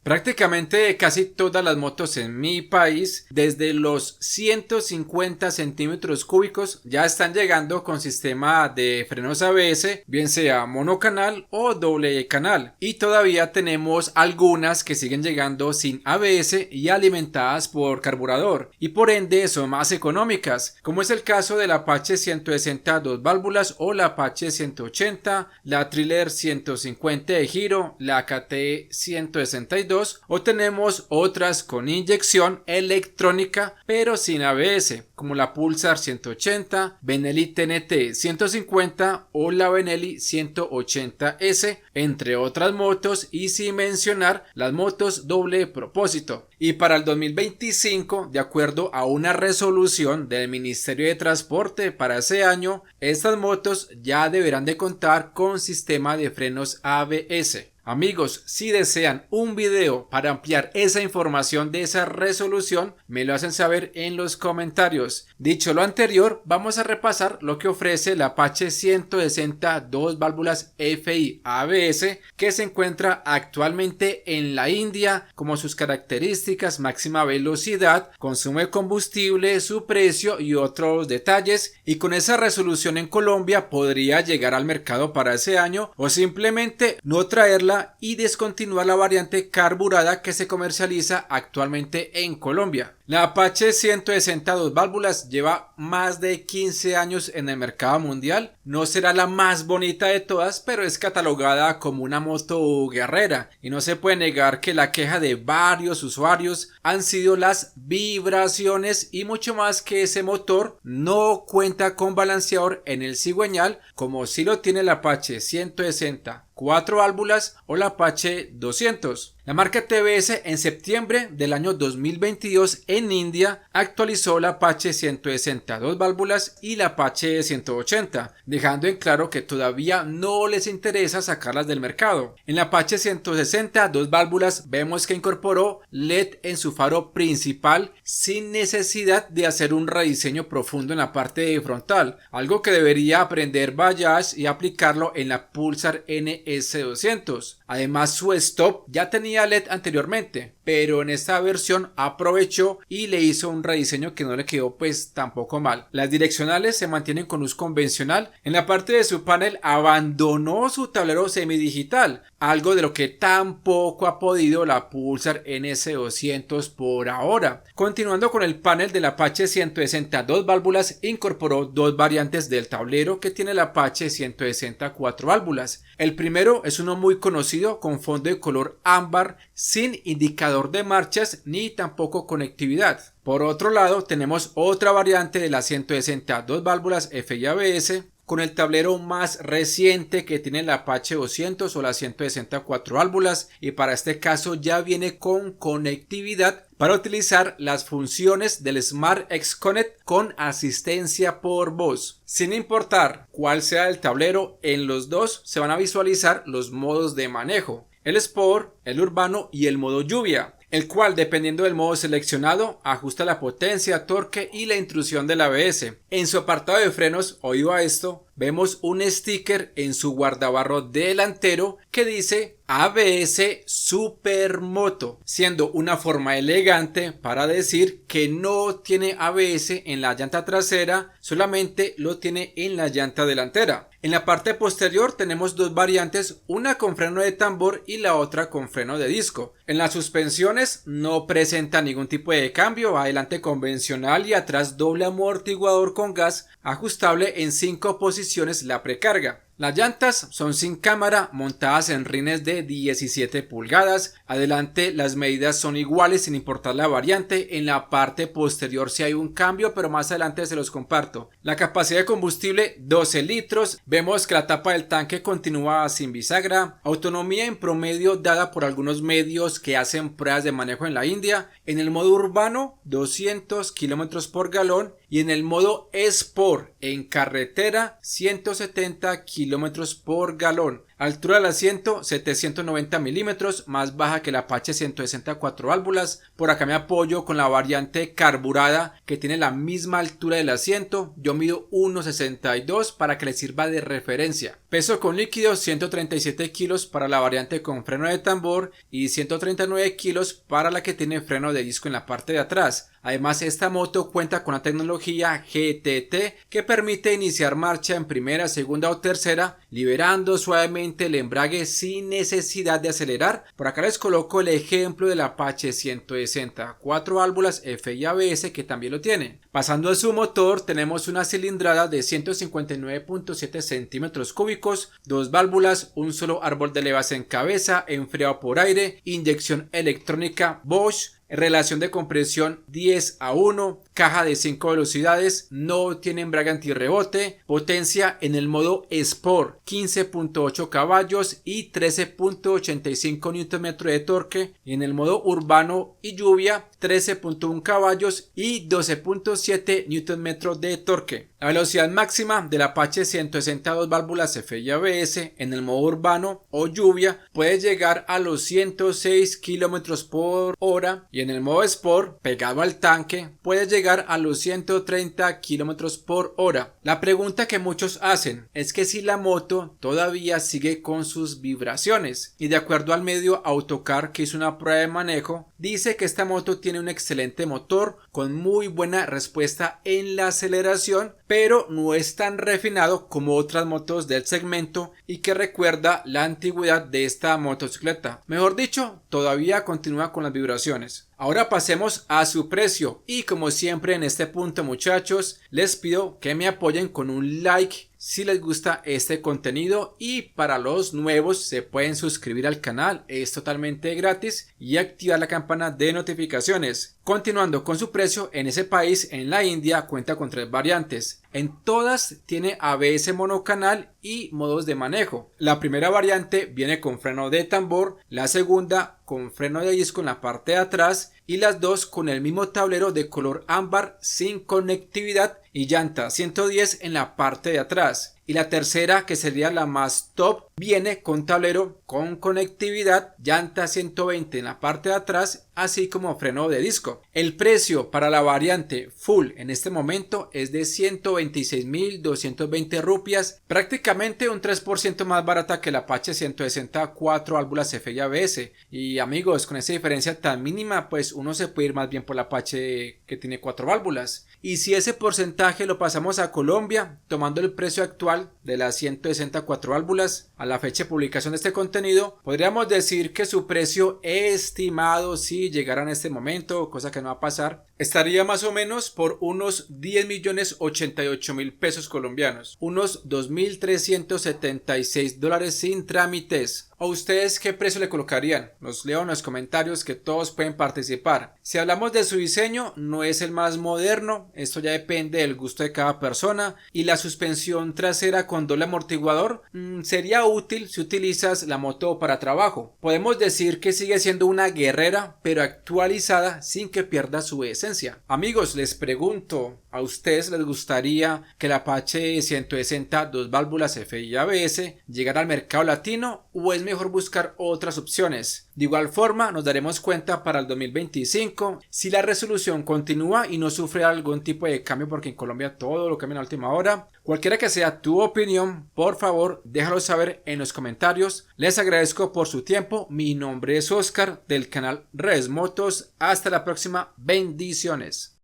Prácticamente casi todas las motos en mi país, desde los 150 centímetros cúbicos, ya están llegando con sistema de frenos ABS, bien sea monocanal o doble canal. Y todavía tenemos algunas que siguen llegando sin ABS y alimentadas por carburador, y por ende son más económicas, como es el caso del Apache 160 2 válvulas o la Apache 180, la Triller 150 de giro, la KT 162, o tenemos otras con inyección electrónica pero sin ABS, como la Pulsar 180, Benelli TNT 150 o la Benelli 180S, entre otras motos, y sin mencionar las motos doble propósito. Y para el 2025, de acuerdo a una resolución del Ministerio de Transporte para ese año, estas motos ya deberán de contar con sistema de frenos ABS. Amigos, si desean un video para ampliar esa información de esa resolución, me lo hacen saber en los comentarios. Dicho lo anterior, vamos a repasar lo que ofrece el Apache 160 2 válvulas FI ABS, que se encuentra actualmente en la India, como sus características, máxima velocidad, consumo de combustible, su precio y otros detalles. Y con esa resolución en Colombia podría llegar al mercado para ese año, o simplemente no traerla y descontinuar la variante carburada que se comercializa actualmente en Colombia. La Apache 160 2 válvulas lleva más de 15 años en el mercado mundial. No será la más bonita de todas, pero es catalogada como una moto guerrera, y no se puede negar que la queja de varios usuarios han sido las vibraciones, y mucho más que ese motor no cuenta con balanceador en el cigüeñal, como si lo tiene el Apache 160 4 válvulas o la Apache 200. La marca TBS en septiembre del año 2022 en India actualizó la Apache 160 2 válvulas y la Apache 180, dejando en claro que todavía no les interesa sacarlas del mercado. En la Apache 160 2 válvulas vemos que incorporó LED en su faro principal sin necesidad de hacer un rediseño profundo en la parte frontal, algo que debería aprender Bajaj y aplicarlo en la Pulsar NS200. Además, su stop ya tenía LED anteriormente, pero en esta versión aprovechó y le hizo un rediseño que no le quedó pues tampoco mal. Las direccionales se mantienen con luz convencional. En la parte de su panel abandonó su tablero semidigital, algo de lo que tampoco ha podido la Pulsar NS200 por ahora. Continuando con el panel del Apache 160 2 válvulas, incorporó dos variantes del tablero que tiene el Apache 160 4 válvulas. El primero es uno muy conocido con fondo de color ámbar, sin indicador de marchas ni tampoco conectividad. Por otro lado, tenemos otra variante de la 160 2 válvulas FI ABS con el tablero más reciente que tiene la Apache 200 o la 160 4 válvulas, y para este caso ya viene con conectividad para utilizar las funciones del Smart X Connect con asistencia por voz. Sin importar cuál sea el tablero, en los dos se van a visualizar los modos de manejo: el Sport, el Urbano y el modo lluvia, el cual, dependiendo del modo seleccionado, ajusta la potencia, torque y la intrusión del ABS. En su apartado de frenos, oído a esto, vemos un sticker en su guardabarro delantero que dice ABS Supermoto, siendo una forma elegante para decir que no tiene ABS en la llanta trasera, solamente lo tiene en la llanta delantera. En la parte posterior tenemos dos variantes, una con freno de tambor y la otra con freno de disco. En las suspensiones no presenta ningún tipo de cambio, adelante convencional y atrás doble amortiguador con gas, ajustable en 5 posiciones la precarga. Las llantas son sin cámara, montadas en rines de 17 pulgadas. Adelante las medidas son iguales sin importar la variante. En la parte posterior sí hay un cambio, pero más adelante se los comparto. La capacidad de combustible 12 litros. Vemos que la tapa del tanque continúa sin bisagra. Autonomía en promedio dada por algunos medios que hacen pruebas de manejo en la India. En el modo urbano 200 km por galón y en el modo Sport en carretera 170 km por galón. Altura del asiento 790 milímetros, más baja que el Apache 160 4 válvulas. Por acá me apoyo con la variante carburada que tiene la misma altura del asiento. Yo mido 1,62 para que le sirva de referencia. Peso con líquido 137 kilos para la variante con freno de tambor y 139 kilos para la que tiene freno de disco en la parte de atrás. Además, esta moto cuenta con la tecnología GTT que permite iniciar marcha en primera, segunda o tercera, liberando suavemente el embrague sin necesidad de acelerar. Por acá les coloco el ejemplo del Apache 160 4 válvulas F y ABS que también lo tiene. Pasando a su motor, tenemos una cilindrada de 159.7 centímetros cúbicos, 2 válvulas, un solo árbol de levas en cabeza, enfriado por aire, inyección electrónica Bosch, relación de compresión 10:1, caja de 5 velocidades, no tiene embrague antirrebote, potencia en el modo Sport 15.8 caballos y 13.85 Nm de torque, y en el modo urbano y lluvia 13.1 caballos y 12.7 Nm de torque. La velocidad máxima del Apache 162 válvulas F y ABS en el modo urbano o lluvia puede llegar a los 106 km por hora y en el modo Sport, pegado al tanque, puede llegar a los 130 km por hora. La pregunta que muchos hacen es que si la moto todavía sigue con sus vibraciones, y de acuerdo al medio Autocar que hizo una prueba de manejo, dice que esta moto tiene un excelente motor con muy buena respuesta en la aceleración, pero no es tan refinado como otras motos del segmento y que recuerda la antigüedad de esta motocicleta. Mejor dicho, todavía continúa con las vibraciones. Ahora pasemos a su precio y como siempre en este punto, muchachos, les pido que me apoyen con un like si les gusta este contenido, y para los nuevos se pueden suscribir al canal, es totalmente gratis, y activar la campana de notificaciones. Continuando con su precio, en ese país, en la India, cuenta con 3 variantes. En todas tiene ABS monocanal y modos de manejo. La primera variante viene con freno de tambor, la segunda con freno de disco en la parte de atrás y las dos con el mismo tablero de color ámbar sin conectividad y llanta 110 en la parte de atrás. Y la tercera, que sería la más top, viene con tablero con conectividad, llanta 120 en la parte de atrás, así como freno de disco. El precio para la variante full en este momento es de 126.220 rupias, prácticamente un 3% más barata que la Apache 160 4 válvulas F y ABS. Y amigos, con esa diferencia tan mínima, pues uno se puede ir más bien por la Apache que tiene 4 válvulas. Y si ese porcentaje lo pasamos a Colombia, tomando el precio actual de las 160 4 válvulas a la fecha de publicación de este contenido, podríamos decir que su precio estimado, si llegara en este momento, cosa que no va a pasar, estaría más o menos por unos 10.088.000 pesos colombianos, unos 2.376 dólares sin trámites. ¿O ustedes qué precio le colocarían? Los leo en los comentarios, que todos pueden participar. Si hablamos de su diseño, no es el más moderno, esto ya depende del gusto de cada persona. Y la suspensión trasera con doble amortiguador sería útil si utilizas la moto para trabajo. Podemos decir que sigue siendo una guerrera, pero actualizada sin que pierda su esencia. Amigos, les pregunto, ¿a ustedes les gustaría que el Apache 160 2 válvulas F y ABS llegara al mercado latino, o es mejor buscar otras opciones? De igual forma, nos daremos cuenta para el 2025 si la resolución continúa y no sufre algún tipo de cambio, porque en Colombia todo lo cambian a última hora. Cualquiera que sea tu opinión, por favor déjalo saber en los comentarios. Les agradezco por su tiempo. Mi nombre es Oscar del canal Redes Motos. Hasta la próxima. Bendiciones.